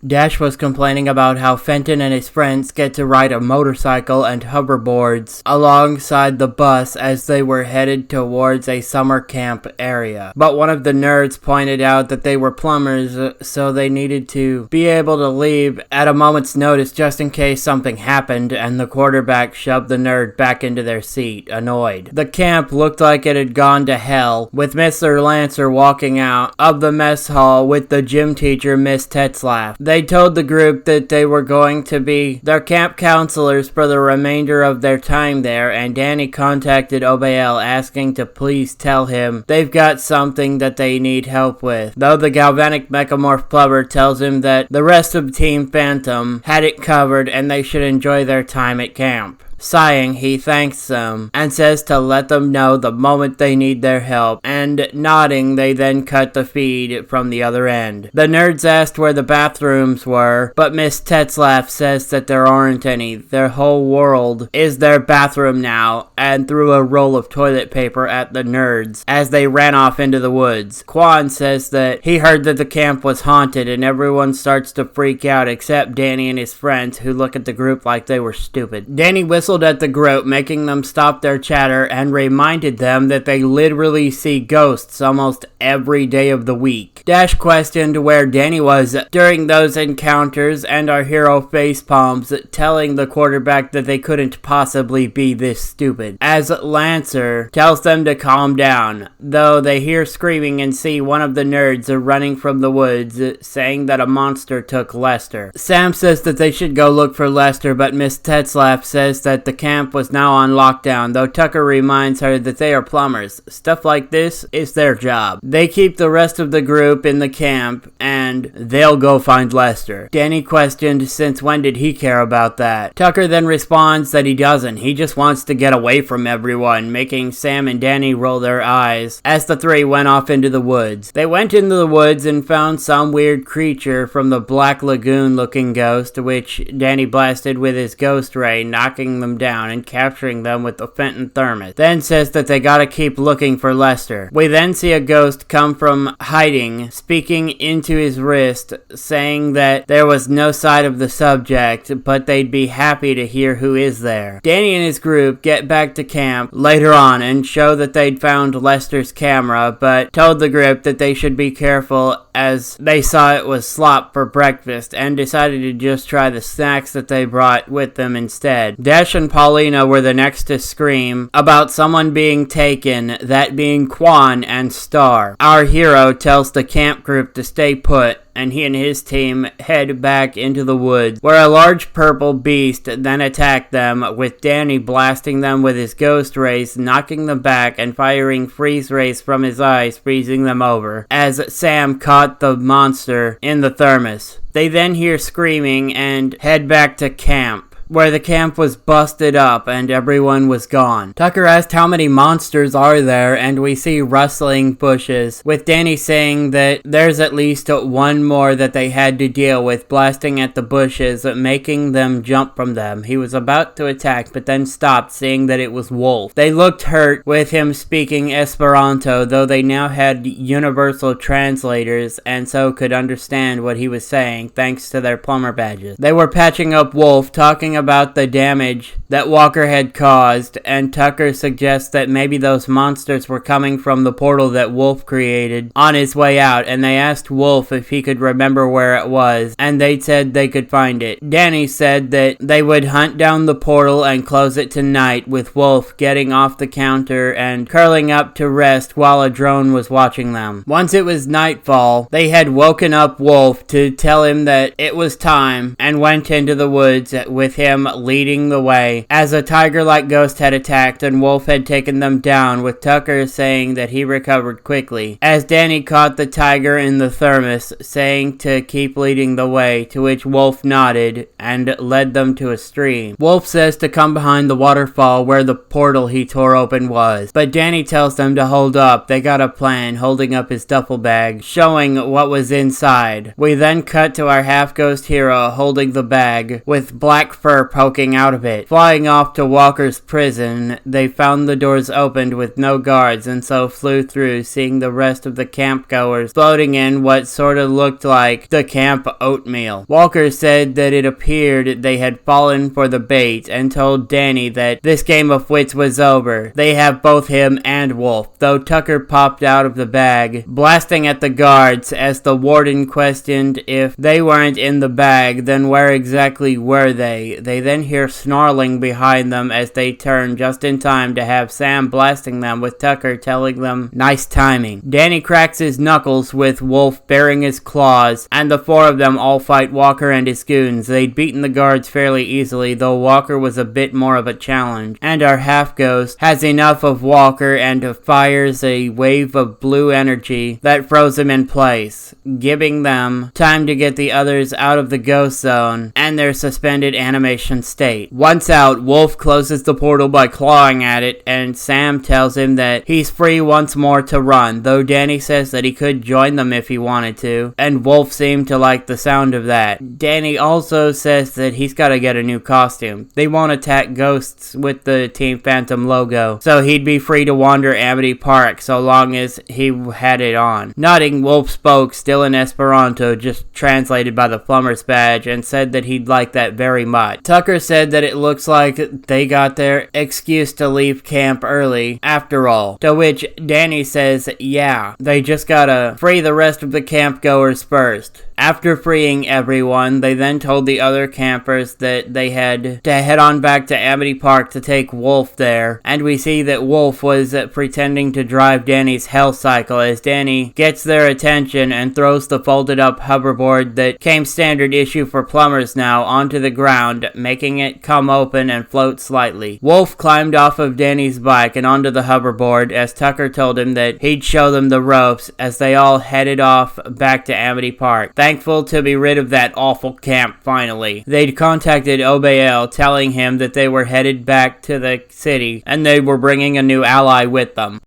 Dash was complaining about how Fenton and his friends get to ride a motorcycle and hoverboards alongside the bus as they were headed towards a summer camp area. But one of the nerds pointed out that they were plumbers, so they needed to be able to leave at a moment's notice just in case something happened, and the quarterback shoved the nerd back into their seat, annoyed. The camp looked like it had gone to hell, with Mr. Lancer walking out of the mess hall with the gym teacher, Miss Tetzlaff. They told the group that they were going to be their camp counselors for the remainder of their time there, and Danny contacted Obael asking to please tell him they've got something that they need help with. Though the galvanic mechamorph plumber tells him that the rest of Team Phantom had it covered and they should enjoy their time at camp. Sighing, he thanks them and says to let them know the moment they need their help, and nodding, they then cut the feed from the other end. The nerds asked where the bathrooms were, but Miss Tetzlaff says that there aren't any. Their whole world is their bathroom now, and threw a roll of toilet paper at the nerds as they ran off into the woods. Quan says that he heard that the camp was haunted, and everyone starts to freak out except Danny and his friends, who look at the group like they were stupid. Danny whistled at the group, making them stop their chatter, and reminded them that they literally see ghosts almost every day of the week. Dash questioned where Danny was during those encounters, and our hero facepalms, telling the quarterback that they couldn't possibly be this stupid, as Lancer tells them to calm down, though they hear screaming and see one of the nerds running from the woods, saying that a monster took Lester. Sam says that they should go look for Lester, but Miss Tetzlaff says that the camp was now on lockdown, though Tucker reminds her that they are plumbers. Stuff like this is their job. They keep the rest of the group in the camp, and they'll go find Lester. Danny questioned since when did he care about that. Tucker then responds that he doesn't. He just wants to get away from everyone, making Sam and Danny roll their eyes as the three went off into the woods. They went into the woods and found some weird creature from the Black Lagoon looking ghost, which Danny blasted with his ghost ray, knocking them down and capturing them with the Fenton thermos. Then says that they gotta keep looking for Lester. We then see a ghost come from hiding, speaking into his wrist, saying that there was no sight of the subject, but they'd be happy to hear who is there. Danny and his group get back to camp later on and show that they'd found Lester's camera, but told the group that they should be careful as they saw it was slop for breakfast, and decided to just try the snacks that they brought with them instead. Dash and Paulina were the next to scream about someone being taken, that being Quan and Star. Our hero tells the camp group to stay put, and he and his team head back into the woods, where a large purple beast then attacked them, with Danny blasting them with his ghost rays, knocking them back, and firing freeze rays from his eyes, freezing them over, as Sam caught the monster in the thermos. They then hear screaming and head back to camp, where the camp was busted up and everyone was gone. Tucker asked how many monsters are there, and we see rustling bushes, with Danny saying that there's at least one more that they had to deal with, blasting at the bushes, making them jump from them. He was about to attack, but then stopped, seeing that it was Wolf. They looked hurt with him speaking Esperanto, though they now had universal translators, and so could understand what he was saying, thanks to their plumber badges. They were patching up Wolf, talking about the damage that Walker had caused, and Tucker suggests that maybe those monsters were coming from the portal that Wolf created on his way out, and they asked Wolf if he could remember where it was, and they said they could find it. Danny said that they would hunt down the portal and close it tonight, with Wolf getting off the counter and curling up to rest while a drone was watching them. Once it was nightfall, they had woken up Wolf to tell him that it was time, and went into the woods with him leading the way, as a tiger-like ghost had attacked and Wolf had taken them down, with Tucker saying that he recovered quickly, as Danny caught the tiger in the thermos, saying to keep leading the way, to which Wolf nodded and led them to a stream. Wolf says to come behind the waterfall where the portal he tore open was, but Danny tells them to hold up. They got a plan, holding up his duffel bag, showing what was inside. We then cut to our half-ghost hero holding the bag, with black fur fur poking out of it. Flying off to Walker's prison, they found the doors opened with no guards and so flew through, seeing the rest of the campgoers floating in what sort of looked like the camp oatmeal. Walker said that it appeared they had fallen for the bait and told Danny that this game of wits was over. They have both him and Wolf, though Tucker popped out of the bag, blasting at the guards as the warden questioned if they weren't in the bag, then where exactly were they? They then hear snarling behind them as they turn just in time to have Sam blasting them with Tucker telling them, "Nice timing." Danny cracks his knuckles with Wolf baring his claws, and the four of them all fight Walker and his goons. They'd beaten the guards fairly easily, though Walker was a bit more of a challenge, and our half-ghost has enough of Walker and fires a wave of blue energy that froze him in place, giving them time to get the others out of the ghost zone and their suspended animation state. Once out, Wolf closes the portal by clawing at it, and Sam tells him that he's free once more to run, though Danny says that he could join them if he wanted to, and Wolf seemed to like the sound of that. Danny also says that he's got to get a new costume. They won't attack ghosts with the Team Phantom logo, so he'd be free to wander Amity Park so long as he had it on. Nodding, Wolf spoke, still in Esperanto, just translated by the plumber's badge, and said that he'd like that very much. Tucker said that it looks like they got their excuse to leave camp early, after all, to which Danny says, yeah, they just gotta free the rest of the campgoers first. After freeing everyone, they then told the other campers that they had to head on back to Amity Park to take Wolf there, and we see that Wolf was pretending to drive Danny's hell cycle as Danny gets their attention and throws the folded up hoverboard that came standard issue for plumbers now onto the ground, making it come open and float slightly. Wolf climbed off of Danny's bike and onto the hoverboard as Tucker told him that he'd show them the ropes as they all headed off back to Amity Park. Thankful to be rid of that awful camp finally. They'd contacted Obael telling him that they were headed back to the city and they were bringing a new ally with them.